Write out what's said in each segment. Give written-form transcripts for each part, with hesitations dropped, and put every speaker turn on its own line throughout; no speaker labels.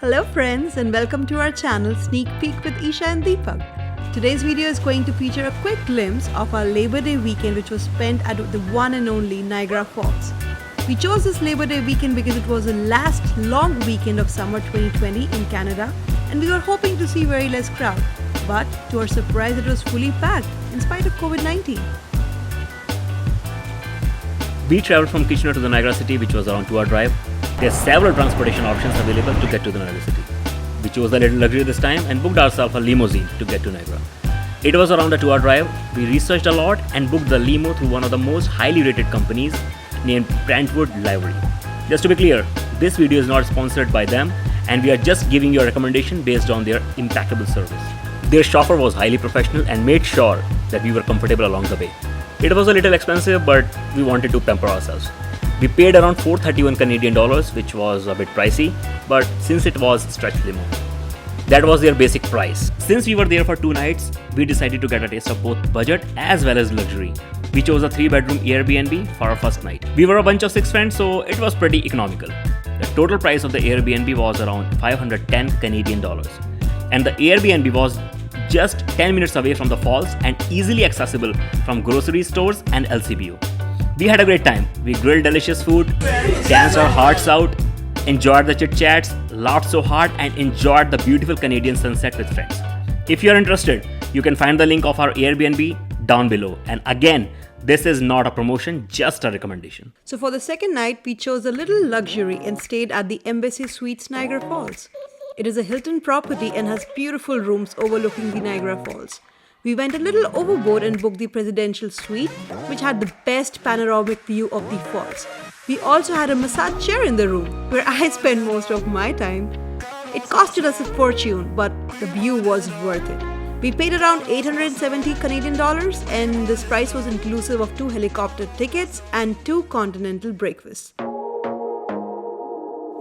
Hello friends and welcome to our channel Sneak Peek with Isha and Deepak. Today's video is going to feature a quick glimpse of our Labor Day weekend which was spent at the one and only Niagara Falls. We chose this Labor Day weekend because it was the last long weekend of summer 2020 in Canada and we were hoping to see very less crowd. But to our surprise it was fully packed in spite of COVID-19.
We traveled from Kitchener to the Niagara City, which was around 2-hour drive. There are several transportation options available to get to the Niagara City. We chose a little luxury this time and booked ourselves a limousine to get to Niagara. It was around a 2-hour drive. We researched a lot and booked the limo through one of the most highly rated companies named Brentwood Livery. Just to be clear, this video is not sponsored by them and we are just giving you a recommendation based on their impeccable service. Their chauffeur was highly professional and made sure that we were comfortable along the way. It was a little expensive, but we wanted to pamper ourselves. We paid around $431 Canadian, which was a bit pricey, but since it was stretch limo, that was their basic price. Since we were there for 2 nights, we decided to get a taste of both budget as well as luxury. We chose a 3-bedroom Airbnb for our first night. We were a bunch of 6 friends, so it was pretty economical. The total price of the Airbnb was around $510 Canadian, and the Airbnb was just 10 minutes away from the falls and easily accessible from grocery stores and LCBO. We had a great time. We grilled delicious food, danced our hearts out, enjoyed the chit chats, laughed so hard and enjoyed the beautiful Canadian sunset with friends. If you are interested, you can find the link of our Airbnb down below. And again, this is not a promotion, just a recommendation.
So for the second night, we chose a little luxury and stayed at the Embassy Suites Niagara Falls. It is a Hilton property and has beautiful rooms overlooking the Niagara Falls. We went a little overboard and booked the presidential suite, which had the best panoramic view of the falls. We also had a massage chair in the room, where I spent most of my time. It costed us a fortune, but the view was worth it. We paid around $870 Canadian and this price was inclusive of 2 helicopter tickets and 2 continental breakfasts.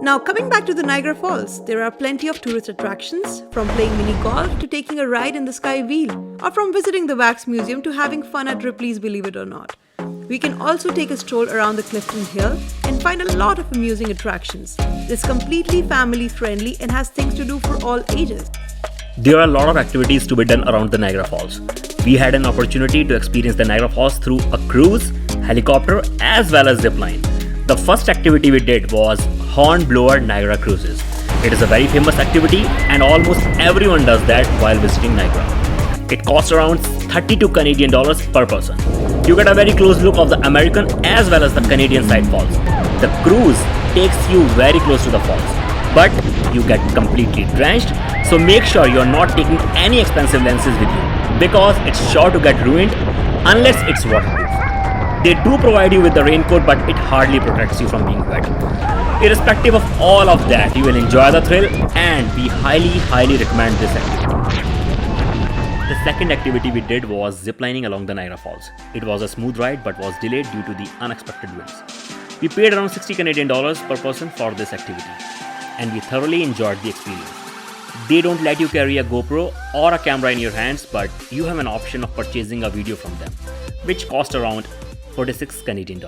Now coming back to the Niagara Falls, there are plenty of tourist attractions, from playing mini golf to taking a ride in the Sky Wheel, or from visiting the Wax Museum to having fun at Ripley's Believe It or Not. We can also take a stroll around the Clifton Hill and find a lot of amusing attractions. It's completely family friendly and has things to do for all ages.
There are a lot of activities to be done around the Niagara Falls. We had an opportunity to experience the Niagara Falls through a cruise, helicopter as well as zipline. The first activity we did was Hornblower Niagara Cruises. It is a very famous activity and almost everyone does that while visiting Niagara. It costs around $32 Canadian per person. You get a very close look of the American as well as the Canadian side falls. The cruise takes you very close to the falls, but you get completely drenched, so make sure you are not taking any expensive lenses with you because it's sure to get ruined unless it's waterproof. They do provide you with the raincoat, but it hardly protects you from being wet. Irrespective of all of that, you will enjoy the thrill and we highly recommend this activity. The second activity we did was ziplining along the Niagara Falls. It was a smooth ride but was delayed due to the unexpected winds. We paid around $60 Canadian per person for this activity and we thoroughly enjoyed the experience. They don't let you carry a GoPro or a camera in your hands, but you have an option of purchasing a video from them, which cost around $46 Canadian.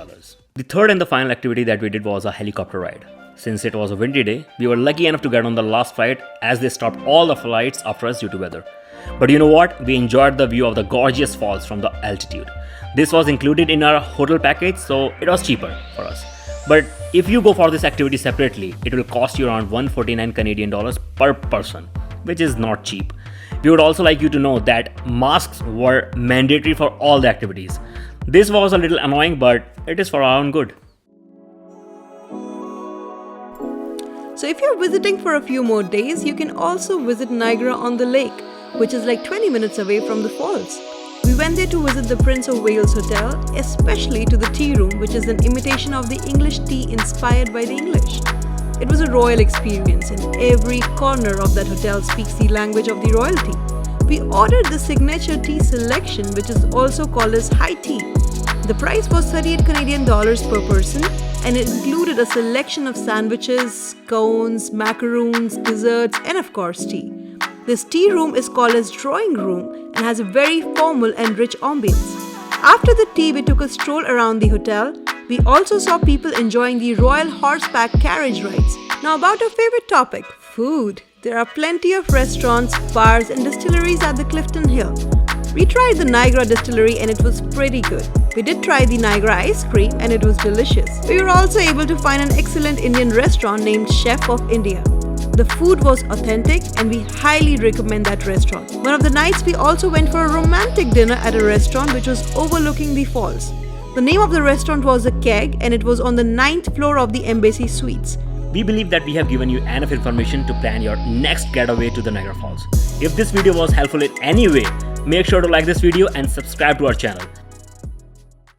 The third and the final activity that we did was a helicopter ride. Since it was a windy day, we were lucky enough to get on the last flight as they stopped all the flights after us due to weather. But you know what? We enjoyed the view of the gorgeous falls from the altitude. This was included in our hotel package, so it was cheaper for us. But if you go for this activity separately, it will cost you around $149 Canadian per person, which is not cheap. We would also like you to know that masks were mandatory for all the activities. This was a little annoying, but it is for our own good.
So if you're visiting for a few more days, you can also visit Niagara on the Lake, which is like 20 minutes away from the falls. We went there to visit the Prince of Wales Hotel, especially to the tea room, which is an imitation of the English tea inspired by the English. It was a royal experience and every corner of that hotel speaks the language of the royalty. We ordered the signature tea selection, which is also called as high tea. The price was $38 Canadian per person and it included a selection of sandwiches, scones, macaroons, desserts and of course tea. This tea room is called as drawing room and has a very formal and rich ambience. After the tea, we took a stroll around the hotel. We also saw people enjoying the royal horseback carriage rides. Now about our favorite topic, Food. There are plenty of restaurants, bars and distilleries at the Clifton Hill. We tried the Niagara distillery and it was pretty good. We did try the Niagara ice cream and it was delicious. We were also able to find an excellent Indian restaurant named Chef of India. The food was authentic and we highly recommend that restaurant. One of the nights we also went for a romantic dinner at a restaurant which was overlooking the falls. The name of the restaurant was The Keg and it was on the 9th floor of the Embassy Suites.
We believe that we have given you enough information to plan your next getaway to the Niagara Falls. If this video was helpful in any way, make sure to like this video and subscribe to our channel.